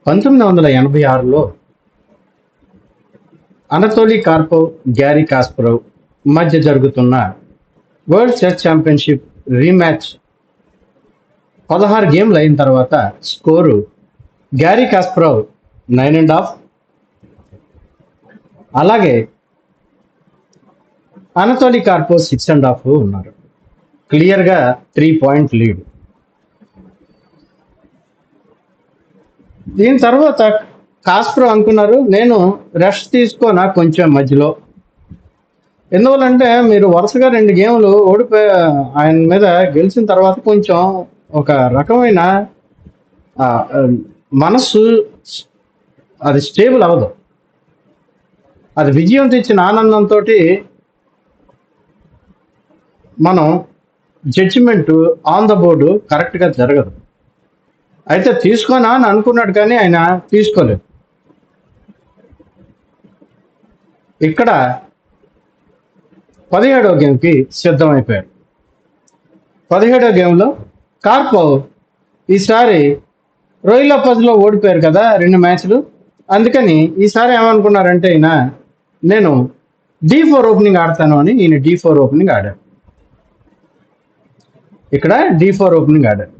1986లో అనతోలీ Karpov, Gary Kasparov మధ్య జరుగుతున్న world chess championship rematch 16 గేమ్లు అయిన తర్వాత స్కోరు గ్యారీ కాస్పరోవ్ 9.5, అలాగే అనతోలీ కార్పొవ్ 6.5 ఉన్నారు. క్లియర్గా 3 పాయింట్ లీడ్. దీని తర్వాత కాస్పరోవ్ అనుకున్నారు, నేను రెస్ట్ తీసుకోనా కొంచెం మధ్యలో. ఎందువల్లంటే మీరు వరుసగా 2 గేమ్లు ఓడిపోయి ఆయన మీద గెలిచిన తర్వాత కొంచెం ఒక రకమైన మనస్సు అది స్టేబుల్ అవ్వదు. అది విజయం తెచ్చిన ఆనందంతో మనం జడ్జిమెంట్ ఆన్ ద బోర్డు కరెక్ట్గా జరగదు. అయితే తీసుకోనా అని అనుకున్నాడు, కానీ ఆయన తీసుకోలేదు. ఇక్కడ 17వ గేమ్కి సిద్ధమైపోయాడు. 17వ గేమ్లో కార్పొవ్ ఈసారి రోయ్ లోపెజ్లో ఓడిపోయారు కదా 2 మ్యాచ్లు. అందుకని ఈసారి ఏమనుకున్నారంటే ఈయన, నేను D4 ఓపెనింగ్ ఆడతాను అని ఈయన D4 ఓపెనింగ్ ఆడాడు. ఇక్కడ D4 ఓపెనింగ్ ఆడాడు.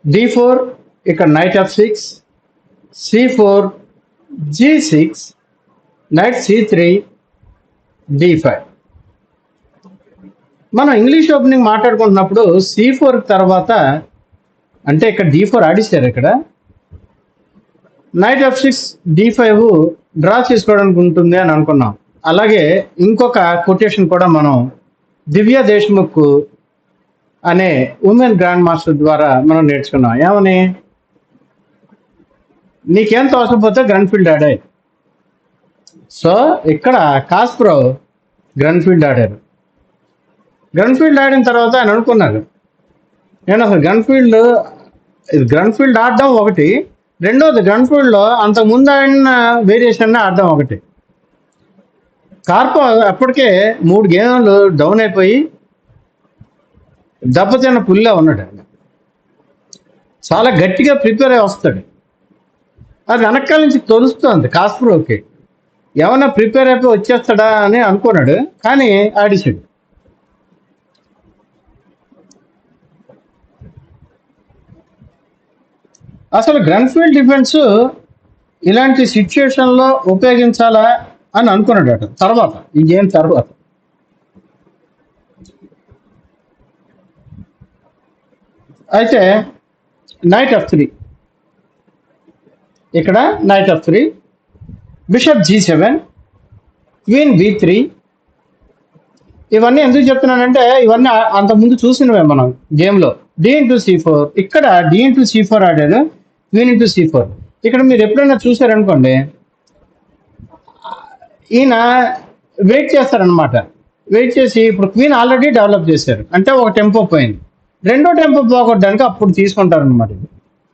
D4, ఇక్కడ night F6, C4, G6, night C3, D5. మనం ఇంగ్లీష్ ఓపెనింగ్ మాట్లాడుకుంటున్నప్పుడు C4 తర్వాత అంటే ఇక్కడ D4 ఆడిస్తారు. ఇక్కడ నైట్ F6, D5 డ్రా చేసుకోవడానికి ఉంటుంది అని అనుకున్నాం. అలాగే ఇంకొక కొటేషన్ కూడా మనం దివ్య దేశ్ముఖ్ అనే ఉమెన్ గ్రాండ్ మాస్టర్ ద్వారా మనం నేర్చుకున్నాం. ఏమని, నీకేం తోసపోతే గ్రాండ్ఫీల్డ్ ఆడాయి. సో ఇక్కడ కాస్పరోవ్ గ్రాండ్ఫీల్డ్ ఆడారు. గ్రాండ్ఫీల్డ్ ఆడిన తర్వాత ఆయన అనుకున్నారు, నేను అసలు గ్రాండ్ఫీల్డ్ ఆడడం ఒకటి, రెండోది గ్రాండ్ఫీల్డ్లో అంతకుముందు ఆడిన వేరియేషన్ ఆడడం ఒకటి. కార్పొవ్ అప్పటికే 3 గేమ్లు డౌన్ అయిపోయి దెబ్బతిన్న పుల్లా ఉన్నాడు. చాలా గట్టిగా ప్రిపేర్ అయి వస్తాడు. అది వెనకాల నుంచి తొలుస్తుంది కాస్పరోవ్కి. ఏమన్నా ప్రిపేర్ అయిపోయి వచ్చేస్తాడా అని అనుకున్నాడు, కానీ ఆడిసాడు. అసలు గ్రాండ్ఫీల్డ్ డిఫెన్స్ ఇలాంటి సిచ్యుయేషన్లో ఉపయోగించాలా అని అనుకున్నాడు తర్వాత, ఈ గేమ్ తర్వాత. అయితే నైట్ F3, ఇక్కడ night F3, bishop G7, queen B3. ఇవన్నీ ఎందుకు చెప్తున్నానంటే ఇవన్నీ అంతకుముందు చూసినవే మనం గేమ్లో. D/C4, ఇక్కడ D/C4 ఆడారు, క్వీన్/C4. ఇక్కడ మీరు ఎప్పుడైనా చూసారనుకోండి, ఈయన వెయిట్ చేస్తారనమాట. వెయిట్ చేసి ఇప్పుడు క్వీన్ ఆల్రెడీ డెవలప్ చేశారు, అంటే ఒక టెంపో పోయింది, రెండో టెంపో పోగొట్టడానికి అప్పుడు తీసుకుంటారనమాట.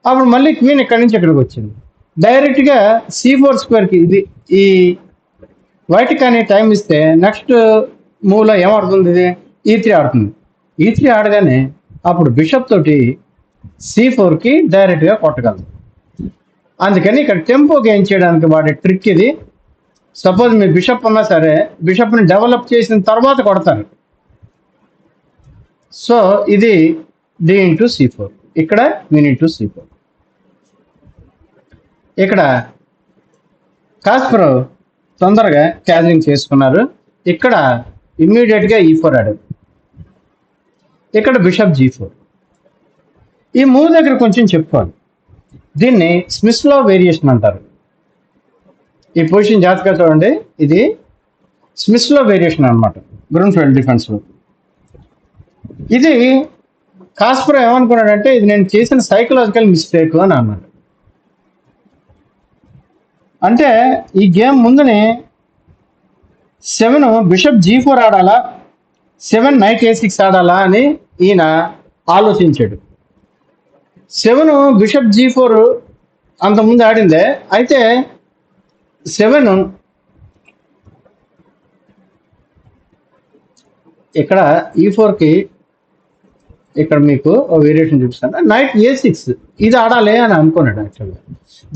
అప్పుడు మళ్ళీ క్వీన్ ఇక్కడి నుంచి ఇక్కడికి వచ్చింది. డైరెక్ట్గా C4² ఇది ఈ వైట్ కానీ టైం ఇస్తే నెక్స్ట్ మూవ్లో ఏమాడుతుంది, ఇది E3 ఆడుతుంది. E3 ఆడగానే అప్పుడు బిషప్ తోటి C4కి డైరెక్ట్గా కొట్టగలదు. అందుకని ఇక్కడ టెంపో గెయిన్ చేయడానికి వాడే ట్రిక్ ఇది. సపోజ్ మీ బిషప్ ఉన్నా సరే, బిషప్ని డెవలప్ చేసిన తర్వాత కొడతారు. సో ఇది D/C4, ఇక్కడ క్వీన్/C4. ఇక్కడ కాస్పరోవ్ తొందరగా క్యాచింగ్ చేసుకున్నారు. ఇక్కడ ఇమ్మీడియట్గా E4 ఆడారు. ఇక్కడ బిషప్ G4. ఈ మూవ్ దగ్గర కొంచెం చెప్పుకోవాలి, దీన్ని స్మిత్ లా వేరియేషన్ అంటారు. ఈ పొజిషన్ జాగ్రత్తగా చూడండి, ఇది స్మిత్ లా వేరియేషన్ అనమాట గ్రాండ్ఫీల్డ్ డిఫెన్స్లో. ఇది కాస్పరోవ్ ఏమనుకున్నాడంటే, ఇది నేను చేసిన సైకలాజికల్ మిస్టేక్ అని అన్నాడు. అంటే ఈ గేమ్ ముందునే 7 బిషప్ G4 ఆడాలా, 7 నైట్ A6 ఆడాలా అని ఈయన ఆలోచించాడు. 7 బిషప్ G4 అంతకుముందు ఆడిందే. అయితే 7 ఇక్కడ E4కి ఇక్కడ మీకు వేరియేషన్ చూపిస్తాను. నైట్ A6 ఇది ఆడాలి అని అనుకున్నాడు యాక్చువల్గా.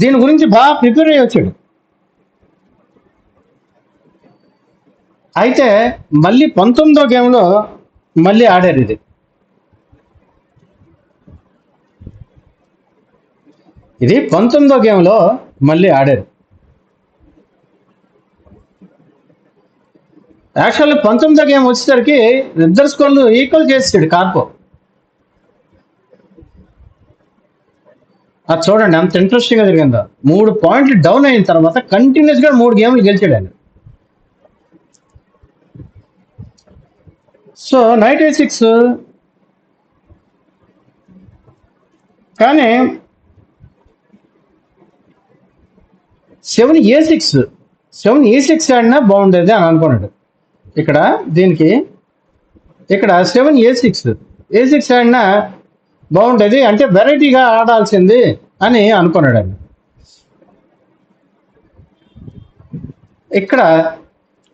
దీని గురించి బాగా ప్రిపేర్ అయ్యి వచ్చాడు. అయితే మళ్ళీ 19వ గేమ్లో మళ్ళీ ఆడారు ఇది. ఇది 19వ గేమ్లో మళ్ళీ ఆడారు. యాక్చువల్లీ 19వ గేమ్ వచ్చేసరికి ఇద్దరు స్కోర్లు ఈక్వల్ చేసాడు కార్పో. అది చూడండి అంత ఇంట్రెస్టింగ్ గా జరిగిందో. 3 పాయింట్లు డౌన్ అయిన తర్వాత కంటిన్యూస్ గా 3 గేమ్లు గెలిచాడు ఆయన. సో నైట్ A6 కానీ 7A6 ఆడినా బాగుండేది అని అనుకున్నాడు. ఇక్కడ దీనికి ఇక్కడ 7A6 ఆడినా బాగుండేది, అంటే వెరైటీగా ఆడాల్సింది అని అనుకున్నాడు ఆయన. ఇక్కడ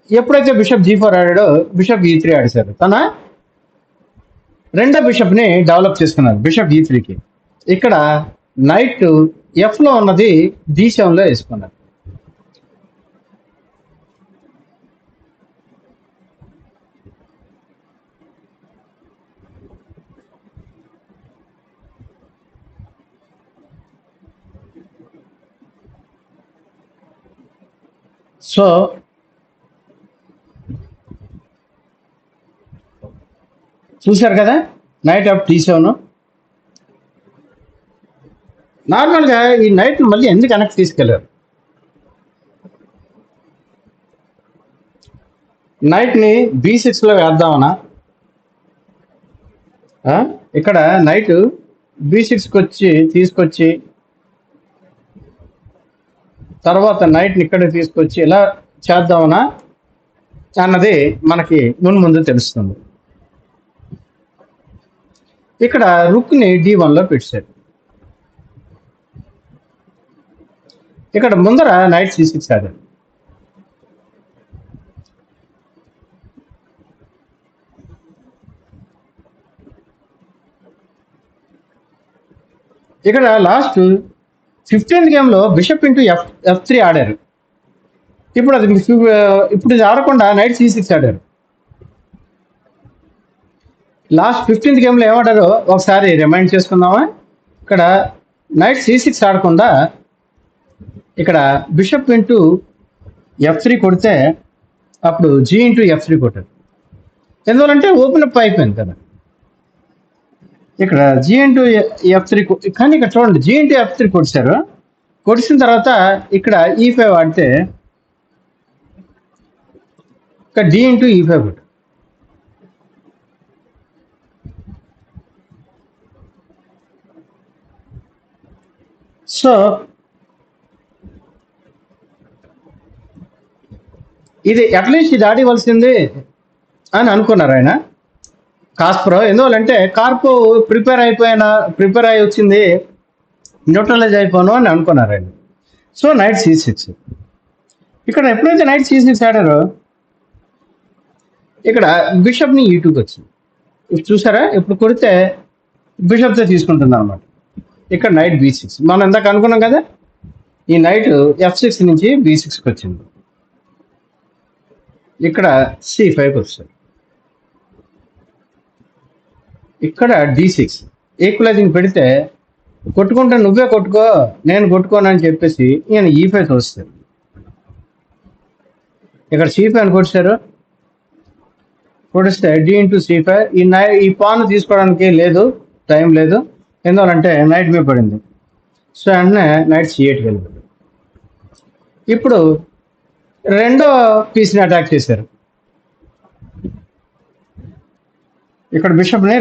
ఎప్పుడైతే బిషప్ G4 ఆడాడో బిషప్ E3 ఆడేశారు. తన రెండో బిషప్ని డెవలప్ చేసుకున్నారు బిషప్ E3కి. ఇక్కడ నైట్ Fలో ఉన్నది D7లో వేసుకున్నారు. సో చూశారు కదా నైట్ ఆఫ్ D7. నార్మల్గా ఈ నైట్ మళ్ళీ ఎందుకు వెనక్కి తీసుకెళ్లారు? నైట్ని B6లో వేద్దామనా? ఇక్కడ నైట్ B6కి తీసుకొచ్చి తర్వాత నైట్ని ఇక్కడ తీసుకొచ్చి ఇలా చేద్దామనా అన్నది మనకి ముందు తెలుస్తుంది. ఇక్కడ రుక్ని D1లో పెట్టారు. ఇక్కడ ముందర నైట్ C6 ఆడారు. ఇక్కడ లాస్ట్ 15th గేమ్లో బిషప్ ఇంటూ F3 ఆడారు. ఇప్పుడు ఇది ఆడకుండా నైట్ C6 ఆడారు. లాస్ట్ 15th గేమ్లో ఏమాడారో ఒకసారి రిమైండ్ చేసుకుందామా? ఇక్కడ నైట్ C6 ఆడకుండా ఇక్కడ బిషప్ ఇంటూ F3 కొడితే అప్పుడు G ఇంటూ F3 కొట్టారు. ఎందువల్లంటే ఓపెన్ అప్ అయిపోయింది కదా. ఇక్కడ G ఇంటూ F3 కానీ ఇక్కడ చూడండి G ఇంటూ F3 కొట్టారు. కొట్టిన తర్వాత ఇక్కడ E5 ఆడితే ఇక్కడ D ఇంటూ E5 కొట్టారు. సో ఇది అట్లీస్ట్ ఇది ఆడివలసింది అని అనుకున్నారు ఆయన కాస్పరో. ఎందువల్లంటే కార్పో ప్రిపేర్ అయి వచ్చింది, న్యూట్రలైజ్ అయిపోను అని అనుకున్నారు ఆయన. So night C6. ఇక్కడ ఎప్పుడైతే నైట్ C6 ఆడారో ఇక్కడ బిషప్ని E2కి వచ్చింది. ఇప్పుడు చూసారా, ఇప్పుడు కొడితే బిషప్తో తీసుకుంటున్నాం అనమాట. ఇక్కడ నైట్ B6 మనం ఇందాక అనుకున్నాం కదా, ఈ నైట్ F6 నుంచి B6కి వచ్చింది. ఇక్కడ C5కి వస్తుంది. ఇక్కడ D6 ఈక్వలైజింగ్ పెడితే కొట్టుకుంటే నువ్వే కొట్టుకో నేను కొట్టుకోను అని చెప్పేసి ఈయన E5 వస్తారు. ఇక్కడ C5 అని కొట్టారు. కొడిస్తే D ఇంటూ C5. ఈ పాన్ తీసుకోవడానికి లేదు, టైం లేదు, ఎందువల్లంటే నైట్ మీద పడింది. సో వెంటనే నైట్ C8కి వెళ్ళిపోయింది. ఇప్పుడు రెండో పీస్ని అటాక్ చేశారు. ఇక్కడ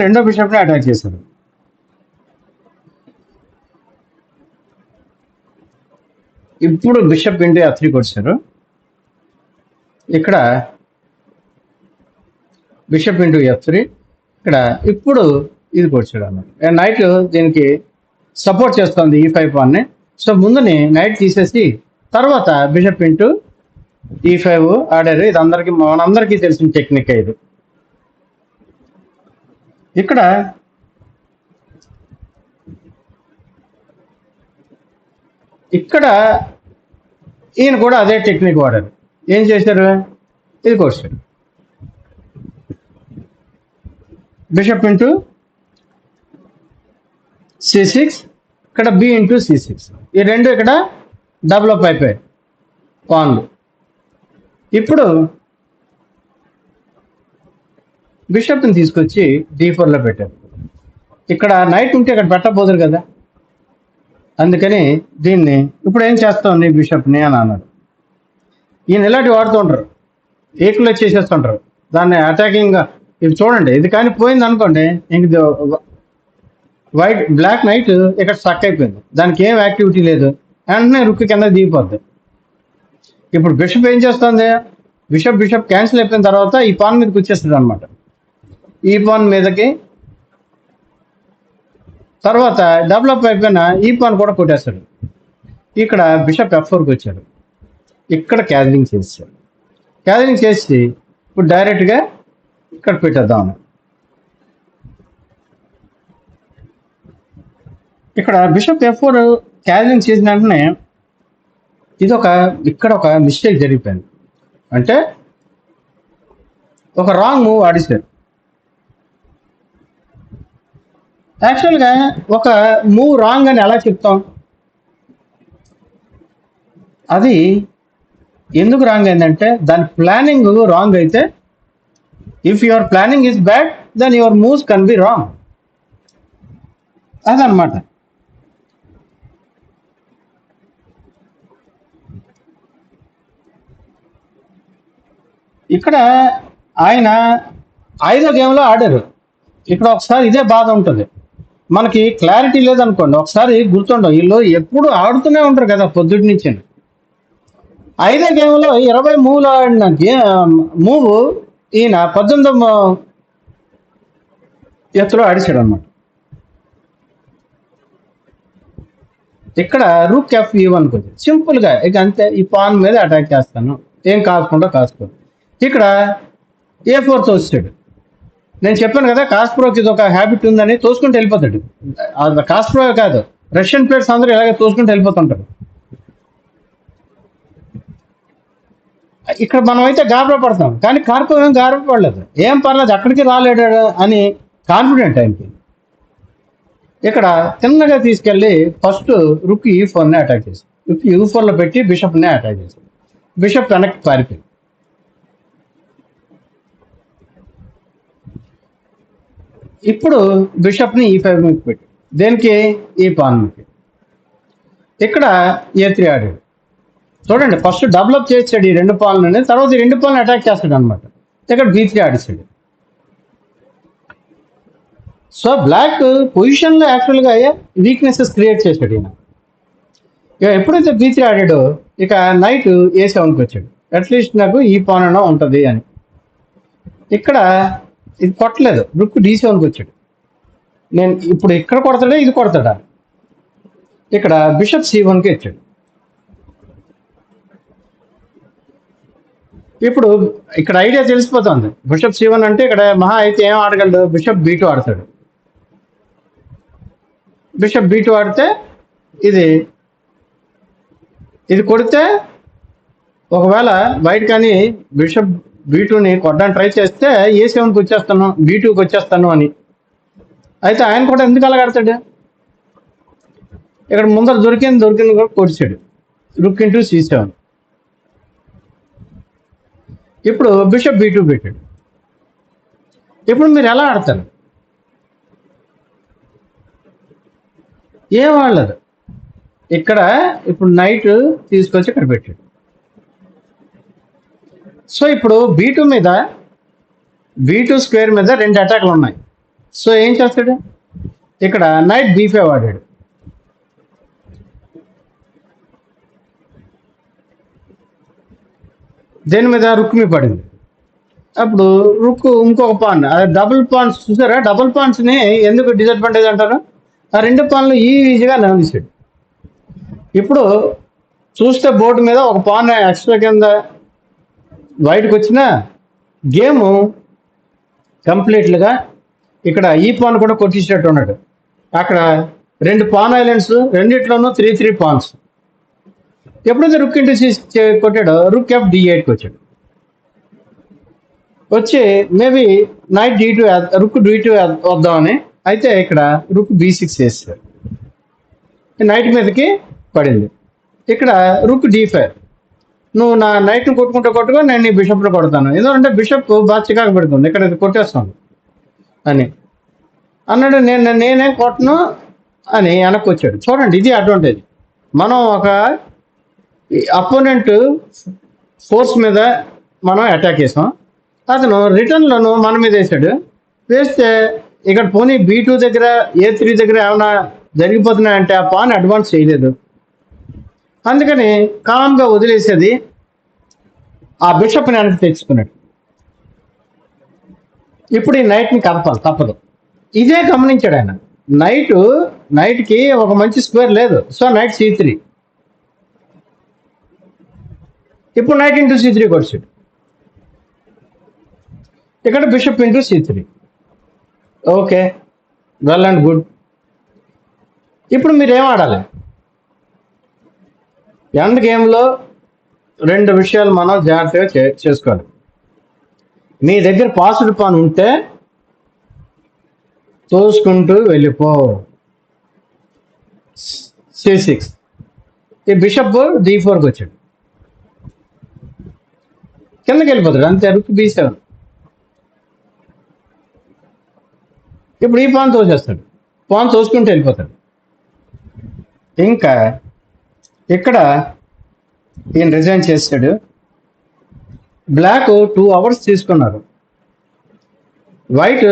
రెండో బిషప్ని అటాక్ చేశారు. ఇప్పుడు బిషప్ ఇంటూ F3 కొట్టారు. ఇక్కడ బిషప్ ఇంటూ F3. ఇక్కడ ఇప్పుడు ఇది కొట్టాడు అన్నమాట. నైట్ దీనికి సపోర్ట్ చేస్తుంది E5 పాన్ని. సో ముందుని నైట్ తీసేసి తర్వాత బిషప్ ఇంటూ E5 ఆడారు. ఇది మనందరికీ తెలిసిన టెక్నిక్ ఇది. ఇక్కడ ఇక్కడ ఈయన కూడా అదే టెక్నిక్ వాడారు. ఏం చేశారు, ఇది కొట్టారు బిషప్ ఇంటూ C6, ఇక్కడ B ఇంటూ C6. ఈ రెండు ఇక్కడ డెవలప్ అయిపోయాయి పాన్లు. ఇప్పుడు బిషప్ని తీసుకొచ్చి D4లో పెట్టారు. ఇక్కడ నైట్ ఉంటే ఇక్కడ పెట్టబోదురు కదా, అందుకని దీన్ని ఇప్పుడు ఏం చేస్తాం నీ బిషప్ని అని అన్నాడు. ఈయన ఇలాంటివి వాడుతూ ఉంటారు, ఏకులో చేసేస్తుంటారు దాన్ని అటాకింగ్గా. ఇది చూడండి, ఇది కానీ పోయింది అనుకోండి, ఇంక వైట్ బ్లాక్ నైట్ ఇక్కడ స్టక్ అయిపోయింది, దానికి ఏం యాక్టివిటీ లేదు, వెంటనే రుక్కు కింద దిగిపోద్ది. ఇప్పుడు బిషప్ ఏం చేస్తుంది, బిషప్ క్యాన్సిల్ అయిపోయిన తర్వాత ఈ పాన్ మీదకి వచ్చేస్తుంది అనమాట. ఈ పాన్ మీదకి తర్వాత డెవలప్ అయిపోయిన ఈ పాన్ కూడా కొట్టేస్తాడు. ఇక్కడ బిషప్ F4కి వచ్చాడు, ఇక్కడ క్యాదరింగ్ చేస్తాడు. క్యాదరింగ్ చేసి ఇప్పుడు డైరెక్ట్గా ఇక్కడ పెట్టేద్దాం. ఇక్కడ బిషప్ F4 క్యాదరింగ్ చేసిన వెంటనే ఇక్కడ ఒక మిస్టేక్ జరిగిపోయింది. అంటే ఒక రాంగ్ మూవ్ ఆడిస్తారు. యాక్చువల్గా ఒక మూవ్ రాంగ్ అని ఎలా చెప్తాం, అది ఎందుకు రాంగ్ అయిందంటే దాని ప్లానింగ్ రాంగ్ అయితే, if your planning is bad then your moves can be wrong. అదనమాట. ఇక్కడ ఆయన 5వ గేమ్లో ఆడారు. ఇక్కడ ఒకసారి ఇదే బాధ ఉంటుంది, మనకి క్లారిటీ లేదనుకోండి, ఒకసారి గుర్తుండవు. వీళ్ళు ఎప్పుడు ఆడుతూనే ఉంటారు కదా పొద్దుటి నుంచి. 5వ గేమ్లో 20 మూవ్లు ఆడిన మూవ్ ఈయన 18వ ఎత్తులో ఆడిచాడు అనమాట. ఇక్కడ రూక్ F1కి వచ్చి సింపుల్గా ఇక అంతే, ఈ పాన్ మీద అటాక్ చేస్తాను, ఏం కాకుండా కాసుకో. ఇక్కడ A4తో వచ్చాడు. నేను చెప్పాను కదా కాస్ప్రోకి ఇది ఒక హ్యాబిట్ ఉందని, తోసుకుంటూ వెళ్ళిపోతాడు. కాస్ప్రో కాదు, రష్యన్ ప్లేయర్స్ అందరూ ఇలాగే తోసుకుంటూ వెళ్ళిపోతుంటారు. ఇక్కడ మనం అయితే గాబరా పడతాం, కానీ కార్కో ఏం గాబరా పడలేదు, ఏం పర్లేదు అక్కడికి రాలేడు అని కాన్ఫిడెంట్ ఆయనకి. ఇక్కడ తిన్నగా తీసుకెళ్ళి ఫస్ట్ రుక్ E4ని అటాక్ చేసి, రుక్ E4లో పెట్టి బిషప్ని అటాక్ చేసి, బిషప్ వెనక్కి పారిపోయింది. ఇప్పుడు బిషప్ని E5 మీద పెట్టి, దేనికి, ఈ పాన్ మీద. ఇక్కడ A3 ఆడాడు. చూడండి, ఫస్ట్ డెవలప్ చేసాడు ఈ 2 పాన్లని, తర్వాత ఈ 2 పాన్లు అటాక్ చేస్తాడు అనమాట. ఇక్కడ B3 ఆడిస్తాడు. సో బ్లాక్ పొజిషన్లో యాక్చువల్గా వీక్నెసెస్ క్రియేట్ చేశాడు ఈయన. ఇక ఎప్పుడైతే B3 ఆడాడో ఇక నైట్ A7కి వచ్చాడు, అట్లీస్ట్ నాకు ఈ పాన్ అయినా ఉంటుంది అని. ఇక్కడ ఇది కొట్టలేదు, రుక్ D7కి వచ్చాడు. నేను ఇప్పుడు ఇక్కడ కొడతాడా, ఇది కొడతాడా, ఇక్కడ బిషప్ C1కి వచ్చాడు. ఇప్పుడు ఇక్కడ ఐడియా తెలిసిపోతుంది, బిషప్ C1 అంటే ఇక్కడ మహా అయితే ఏం ఆడగలడు, బిషప్ B2 ఆడతాడు. బిషప్ B2 ఆడితే ఇది కొడితే, ఒకవేళ వైట్ కానీ బిషప్ B2ని కొట్టడానికి ట్రై చేస్తే A7కి వచ్చేస్తాను, B2కి వచ్చేస్తాను అని. అయితే ఆయన కూడా ఎందుకు అలా ఆడతాడు, ఇక్కడ ముందర దొరికింది కూడా కొడిచాడు, రుక్ ఇంటూ C7. ఇప్పుడు బిషప్ B2 పెట్టాడు. ఇప్పుడు మీరు ఎలా ఆడతారు, ఏం ఆడలేదు. ఇక్కడ ఇప్పుడు నైట్ తీసుకొచ్చి ఇక్కడ పెట్టాడు. సో ఇప్పుడు B2 మీద, B2 స్క్వేర్ మీద 2 అటాక్లు ఉన్నాయి. సో ఏం చేస్తాడు, ఇక్కడ నైట్ B5 ఆడాడు. దేని మీద, రుక్ మీద పడింది. అప్పుడు రుక్ ఇంకొక పాన్, అదే డబుల్ పాన్స్ చూసారా, డబుల్ పాన్స్ని ఎందుకు డిసడ్వాంటేజ్ అంటారు, ఆ 2 పాన్లు ఈజీగా నవ్విస్తాడు. ఇప్పుడు చూస్తే బోర్డు మీద ఒక పాన్ ఎక్స్ట్రా కింద వైట్కి వచ్చిన గేము కంప్లీట్లుగా ఇక్కడ ఈ పాన్ కూడా కొట్టించినట్టు ఉన్నాడు. అక్కడ 2 పాన్ ఐలాండ్స్, రెండిట్లోనూ 3 పాన్స్. ఎప్పుడైతే రుక్ ఇంటూ కొట్టాడో రుక్ ఎఫ్ D8కి వచ్చాడు. వచ్చి మేబీ నైట్ D2 రుక్ D2 వద్దామని, అయితే ఇక్కడ రుక్ B6 వేస్తాడు. నైట్ మీదకి పడింది. ఇక్కడ రుక్ D5, నువ్వు నా నైట్ని కొట్టుకుంటూ నేను నీ బిషప్లో కొడతాను, ఎందుకంటే బిషప్ బాగా చికాకు పెడుతుంది, ఇక్కడ కొట్టేస్తాను అని అన్నాడు. నేనేం కొట్టను అని వెనక్కి వచ్చాడు. చూడండి, ఇది అడ్వాంటేజ్. మనం ఒక అపోనెంట్ ఫోర్స్ మీద మనం అటాక్ చేసాం, అతను రిటర్న్లను మన మీద వేసాడు. వేస్తే ఇక్కడ పోనీ B2 దగ్గర A3 దగ్గర ఏమైనా జరిగిపోతున్నాయంటే ఆ పాన్ అడ్వాన్స్ చేయలేదు, అందుకని కామ్గా వదిలేసేది, ఆ బిషప్ని వెనక్కి తెచ్చుకున్నాడు. ఇప్పుడు ఈ నైట్ని కదపాలి, తప్పదు. ఇదే గమనించాడు ఆయన. నైట్కి ఒక మంచి స్క్వేర్ లేదు, సో నైట్ C3. ఇప్పుడు నైట్ ఇంటూ C3 కొడిచాడు. ఇక్కడ bishop into C3. Okay, well and good. ఇప్పుడు మీరు ఏం ఆడాలి? ఎండ్ గేమ్లో 2 విషయాలు మనం జాగ్రత్తగా చేసుకోవాలి. మీ దగ్గర పాస్డ్ పాన్ ఉంటే తోసుకుంటూ వెళ్ళిపో, C6. ఈ బిషప్ D4కి వచ్చాడు, కిందకి వెళ్ళిపోతాడు, అంతే. రుక్ B7. ఇప్పుడు ఈ పాన్ తోసేస్తాడు, పాన్ తోసుకుంటూ వెళ్ళిపోతాడు. ఇంకా ఇక్కడ ఈయన రిజైన్ చేస్తాడు. బ్లాక్ 2 అవర్స్ తీసుకున్నారు. వైట్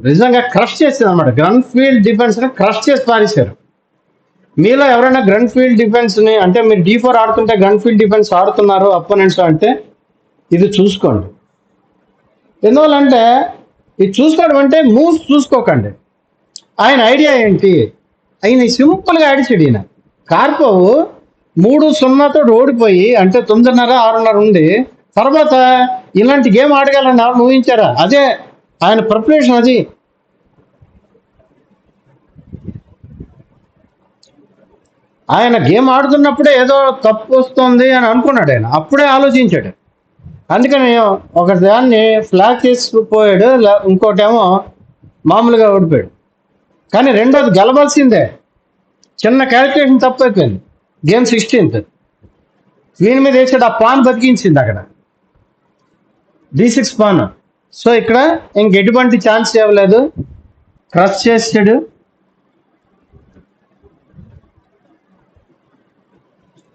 నిజంగా క్రష్ చేసింది అనమాట. గ్రౌండ్ ఫీల్డ్ డిఫెన్స్ని క్రష్ చేసి పారేశారు. మీలో ఎవరైనా గ్రౌండ్ ఫీల్డ్ డిఫెన్స్ని, అంటే మీరు D4 ఆడుతుంటే గ్రౌండ్ ఫీల్డ్ డిఫెన్స్ ఆడుతున్నారు అపోనెంట్స్ అంటే, ఇది చూసుకోండి. ఎందువల్లంటే ఇది చూసుకోవడం అంటే మూవ్స్ చూసుకోకండి. ఆయన ఐడియా ఏంటి? ఆయన సింపుల్గా ఆడిచాడు. ఈయన కార్పోవ్ 3-0తో ఓడిపోయి, అంటే 9:30, 6:30 ఉంది. తర్వాత ఇలాంటి గేమ్ ఆడగలని ఎవరు ఊహించారా? అదే ఆయన ప్రిపరేషన్. అది ఆయన గేమ్ ఆడుతున్నప్పుడే ఏదో తప్పు వస్తుంది అని అనుకున్నాడు. ఆయన అప్పుడే ఆలోచించాడు. అందుకని ఒక దాన్ని ఫ్లాగ్ చేసుకుపోయాడు, ఇంకోటేమో మామూలుగా ఓడిపోయాడు. కానీ రెండోది గెలవాల్సిందే. చిన్న క్యాలిక్యులేషన్ తప్పు అయిపోయింది. గేమ్ 16th క్వీన్ మీద వేసాడు, ఆ పాన్ బతికించింది అక్కడ, D6 పాన్. సో ఇక్కడ ఇంక ఎటువంటి ఛాన్స్ ఇవ్వలేదు, క్రష్ చేసాడు.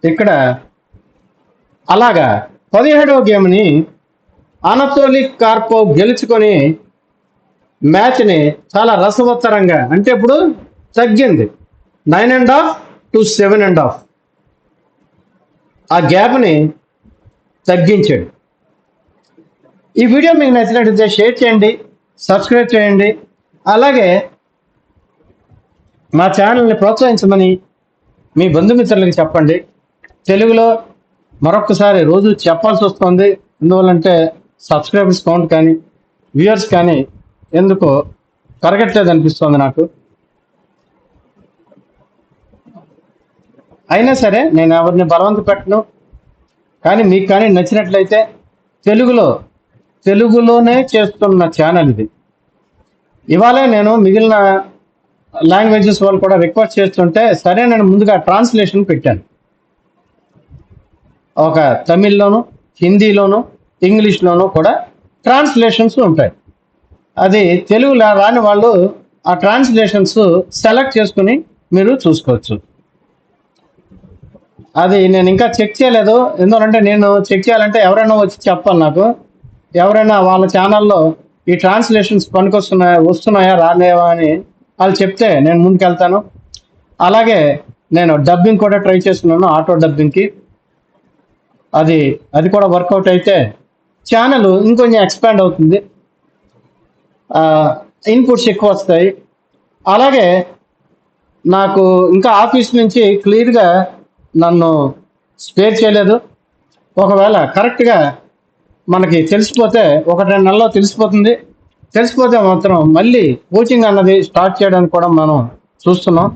ఇక్కడ అలాగా 17వ గేమ్ని అనతోలీ కార్పోవ్ గెలుచుకొని మ్యాచ్ని చాలా రసవత్తరంగా, అంటే ఇప్పుడు తగ్గింది 9.5 to 7.5, ఆ గ్యాప్ని తగ్గించాడు. ఈ వీడియో మీకు నచ్చినట్లయితే షేర్ చేయండి, సబ్స్క్రైబ్ చేయండి. అలాగే మా ఛానల్ని ప్రోత్సహించమని మీ బంధుమిత్రులకి చెప్పండి. తెలుగులో మరొకసారి రోజు చెప్పాల్సి వస్తుంది, ఎందువల్లంటే సబ్స్క్రైబర్స్ కౌంట్ కానీ వ్యూయర్స్ కానీ ఎందుకో పెరగట్లేదు అనిపిస్తుంది నాకు. అయినా సరే నేను ఎవరిని బలవంత పెట్టను. కానీ మీకు కానీ నచ్చినట్లయితే తెలుగులోనే చేస్తున్న ఛానల్ ఇది. ఇవాళే నేను మిగిలిన లాంగ్వేజెస్ వాళ్ళు కూడా రిక్వెస్ట్ చేస్తుంటే సరే నేను ముందుగా ట్రాన్స్లేషన్ పెట్టాను. ఒక తమిళ్లోను, హిందీలోను, ఇంగ్లీష్లోను కూడా ట్రాన్స్లేషన్స్ ఉంటాయి. అది తెలుగు రాని వాళ్ళు ఆ ట్రాన్స్లేషన్స్ సెలెక్ట్ చేసుకుని మీరు చూసుకోవచ్చు. అది నేను ఇంకా చెక్ చేయలేదు, ఎందుకంటే నేను చెక్ చేయాలంటే ఎవరైనా వచ్చి చెప్పాలి నాకు. ఎవరైనా వాళ్ళ ఛానల్లో ఈ ట్రాన్స్లేషన్స్ వస్తున్నాయా రాలేవా అని వాళ్ళు చెప్తే నేను ముందుకెళ్తాను. అలాగే నేను డబ్బింగ్ కూడా ట్రై చేస్తున్నాను, ఆటో డబ్బింగ్కి. అది కూడా వర్కౌట్ అయితే ఛానల్ ఇంకొంచెం ఎక్స్పాండ్ అవుతుంది, ఇన్పుట్స్ ఎక్కువ వస్తాయి. అలాగే నాకు ఇంకా ఆఫీస్ నుంచి క్లియర్గా నన్ను స్పేర్ చేయలేదు. ఒకవేళ కరెక్ట్గా మనకి తెలిసిపోతే 1-2 నెలల్లో తెలిసిపోతే మాత్రం మళ్ళీ కోచింగ్ అన్నది స్టార్ట్ చేయడానికి కూడా మనం చూస్తున్నాం.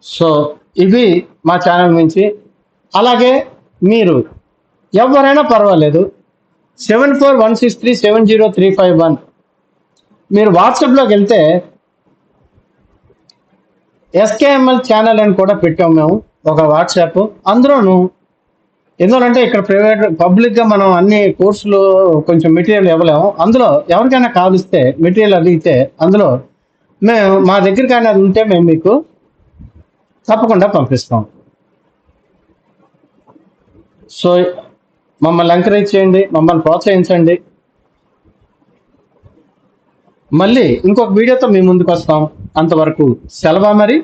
సో ఇవి మా ఛానల్ నుంచి. అలాగే మీరు ఎవరైనా పర్వాలేదు 7416370351 మీరు వాట్సాప్లోకి వెళ్తే ఎస్కేఎంఎల్ ఛానల్ అని కూడా పెట్టాం మేము ఒక వాట్సాప్. అందులోను ఎందుకంటే ఇక్కడ ప్రైవేట్ పబ్లిక్గా మనం అన్ని కోర్సులు కొంచెం మెటీరియల్ ఇవ్వలేము. అందులో ఎవరికైనా కాలిస్తే మెటీరియల్ అడిగితే అందులో మేము మా దగ్గర కానీ అది ఉంటే మేము మీకు తప్పకుండా పంపిస్తాం. సో మమ్మల్ని ఎంకరేజ్ చేయండి, మమ్మల్ని ప్రోత్సహించండి. మళ్ళీ ఇంకొక వీడియోతో మీ ముందుకు వస్తాం. అంతవరకు సెలవా మరి.